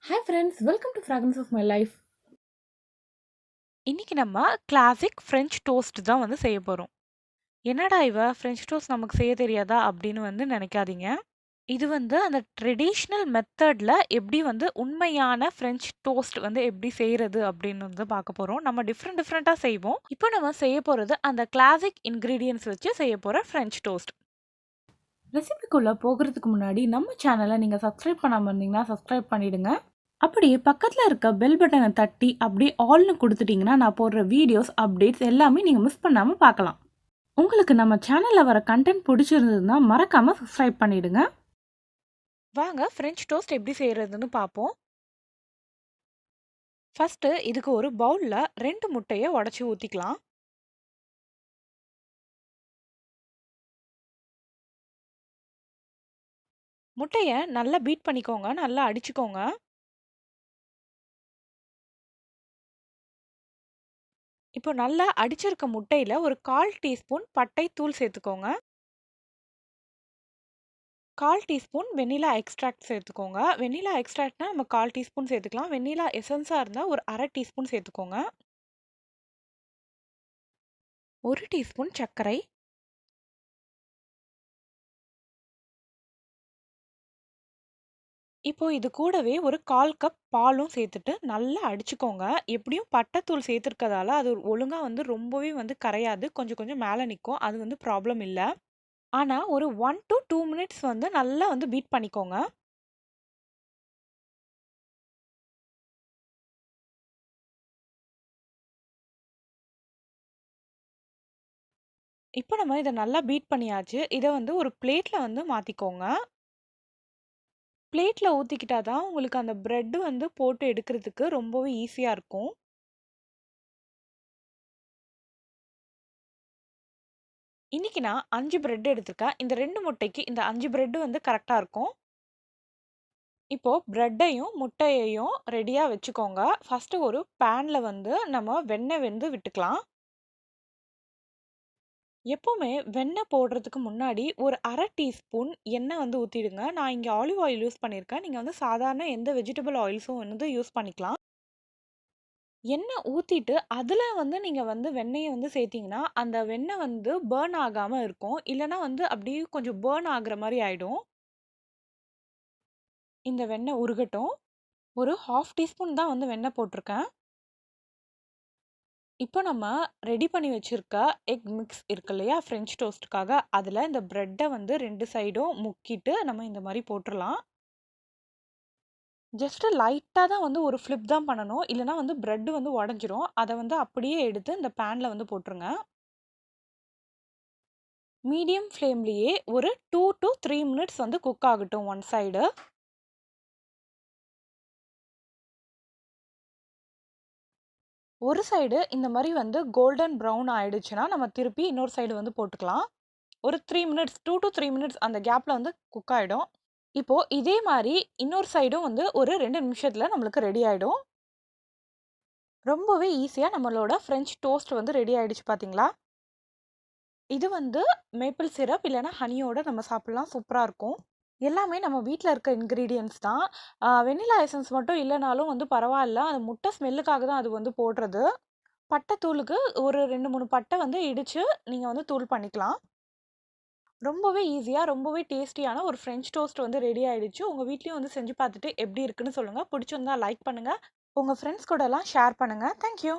Hi friends, welcome to Fragments of My Life. இன்னைக்கு நம்ம classic French toast தான் செய்ய போறோம். என்னடா இவ ஃப்ரெஞ்ச் டோஸ்ட் நமக்கு செய்ய தெரியாதா அப்படின்னு நினைக்காதீங்க. இது அந்த ட்ரெடிஷ்னல் மெத்தட்ல எப்படி உண்மையான ஃப்ரெஞ்ச் டோஸ்ட் எப்படி செய்யறது அப்படின்னு பார்க்க போறோம். நம்ம டிஃப்ரெண்ட் டிஃப்ரெண்ட்டா செய்வோம். இப்போ நம்ம செய்ய போறது அந்த கிளாசிக் இன்கிரீடியன்ட்ஸ் வச்சு செய்ய போற ஃப்ரெஞ்ச் டோஸ்ட். ரெசிபிக்குள்ள போகிறதுக்கு முன்னாடி நம்ம சேனலை நீங்க சப்ஸ்கிரைப் பண்ணாம இருந்தீங்கன்னா சப்ஸ்கிரைப் பண்ணிடுங்க. அப்படியே பக்கத்துல இருக்க பெல் பட்டனை தட்டி அப்படியே ஆல்னு கொடுத்துட்டீங்கன்னா நான் போடுற வீடியோஸ் அப்டேட்ஸ் எல்லாமே நீங்க மிஸ் பண்ணாம பார்க்கலாம். உங்களுக்கு நம்ம சேனல்ல வர கண்டென்ட் பிடிச்சிருந்ததுன்னா மறக்காம சப்ஸ்கிரைப் பண்ணிடுங்க. வாங்க ஃப்ரெஞ்ச் டோஸ்ட் எப்படி செய்யறதுன்னு பார்ப்போம். ஃபர்ஸ்ட் இதுக்கு ஒரு பவுல்ல 2 முட்டையை உடைச்சு ஊத்திக்கலாம். முட்டைய நல்லா பீட் பண்ணிக்கோங்க, நல்லா அடிச்சுக்கோங்க. இப்போ நல்லா அடிச்சிருக்க முட்டையில ஒரு 1/4 டீஸ்பூன் பட்டை தூள் சேர்த்துக்கோங்க. 1/4 டீஸ்பூன் வெண்ணிலா எக்ஸ்ட்ராக்ட் சேர்த்துக்கோங்க. வெண்ணிலா எக்ஸ்ட்ராக்ட்னா நம்ம 1/4 டீஸ்பூன் சேர்த்துக்கலாம். வெண்ணிலா எசன்ஸா இருந்தா ஒரு 1/2 டீஸ்பூன் சேர்த்துக்கோங்க. 1 டீஸ்பூன் சர்க்கரை. இப்போ இது கூடவே ஒரு 1/4 கப் பாலும் சேர்த்துட்டு நல்லா அடிச்சுக்கோங்க. எப்படியும் பட்டைத்தூள் சேர்த்துருக்கதால அது ஒழுங்கா ரொம்பவே கரையாது. கொஞ்சம் கொஞ்சம் மேல நிக்கும். அது ப்ராப்ளம் இல்ல. ஆனா ஒரு 1 to 2 மினிட்ஸ் நல்லா பீட் பண்ணிக்கோங்க. இப்போ நம்ம இத நல்லா பீட் பண்ணியாச்சு. இத ஒரு பிளேட்ல மாத்திக்கோங்க. பிளேட்ல ஊத்திக்கிட்டா தான் உங்களுக்கு அந்த பிரெட் போட்டு எடுக்கிறதுக்கு ரொம்பவே ஈஸியா இருக்கும். இன்னைக்கு நான் 5 பிரெட் எடுத்திருக்கேன். இந்த 2 முட்டைக்கு இந்த 5 பிரெட் கரெக்ட்டா இருக்கும். இப்போ பிரெட்டையும், முட்டையையும் ரெடியா வச்சுக்கோங்க. ஃபர்ஸ்ட்டு ஒரு பேன்ல நம்ம வெண்ணெய் விட்டுக்கலாம். எப்பவுமே வெண்ணெய் போடுறதுக்கு முன்னாடி ஒரு 1/2 டீஸ்பூன் எண்ணெய் ஊத்திடுங்க. நான் இங்க ஆலிவ் ஆயில் யூஸ் பண்ணியிருக்கேன். நீங்க சாதாரண எந்த வெஜிடபிள் ஆயில்ஸும் யூஸ் பண்ணிக்கலாம். எண்ணெய் ஊத்திட்டு, அதுல நீங்க வெண்ணெய சேர்த்தீங்கன்னா, அந்த வெண்ணெய் பர்ன் ஆகாம இருக்கும். இல்லன்னா அப்படியே கொஞ்சம் பர்ன் ஆகுற மாரி ஆயிடும். இந்த வெண்ணெய் உருகட்டும். ஒரு 1/2 டீஸ்பூன் தான் வெண்ணெய் போட்டுருக்கேன். இப்போ நம்ம ரெடி பண்ணி வச்சிருக்க எக் மிக்ஸ் இருக்கு இல்லையா? ஃப்ரெஞ்ச் டோஸ்ட்டுக்காக, அதுல இந்த பிரெட்ட 2 சைடும் முக்கிட்டு நம்ம இந்த மாரி போட்டுறலாம். ஜஸ்ட் லைட்டா தான் ஒரு ஃபிளிப் தான் பண்ணணும். இல்லன்னா பிரெட் உடைஞ்சிரும். அத அப்படியே எடுத்து இந்த பேன்ல போட்டுருங்க. மீடியம் ஃப்ளேம்லயே ஒரு 2 to 3 மினிட்ஸ் குக் ஆகட்டும் ஒன் சைடு. ஒரு சைடு இந்த மாரி கோல்டன் ப்ரவுன் ஆயிடுச்சுன்னா, நம்ம திருப்பி இன்னொரு சைடு போட்டுக்கலாம். ஒரு 3 மினிட்ஸ் 2 to 3 மினிட்ஸ் அந்த கேப்ல குக் ஆயிடும். இப்போ இதே மாரி இன்னொரு சைடும் ஒரு 2 நிமிஷத்துல நம்மளுக்கு ரெடி ஆயிடும். ரொம்பவே ஈஸியா நம்மளோட ஃப்ரெஞ்ச் டோஸ்ட் ரெடி ஆயிடுச்சு பார்த்தீங்களா? இது மேப்பிள் சிரப் இல்லன்னா ஹனியோட நம்ம சாப்பிடலாம். சூப்பரா இருக்கும். எல்லாமே நம்ம வீட்ல இருக்க இன்கிரீடியன்ட்ஸ் தான். வெண்ணிலா எசன்ஸ் மட்டும் இல்லனாலும் பரவால்ல. அது முட்டை ஸ்மெல்லுக்காக தான் அது போடுறது. பட்டை தூளுக்கு ஒரு 2, 3 பட்டை இடிச்சு நீங்க தூள் பண்ணிக்கலாம். ரொம்பவே ஈஸியா, ரொம்பவே டேஸ்டியான ஒரு ஃப்ரெஞ்ச் டோஸ்ட் ரெடி ஆயிடுச்சு. உங்க வீட்லயும் செஞ்சு பார்த்துட்டு எப்படி இருக்குன்னு சொல்லுங்க. பிடிச்சிருந்தா லைக் பண்ணுங்க. உங்க ஃப்ரெண்ட்ஸ் கூடலாம் ஷேர் பண்ணுங்க. Thank you.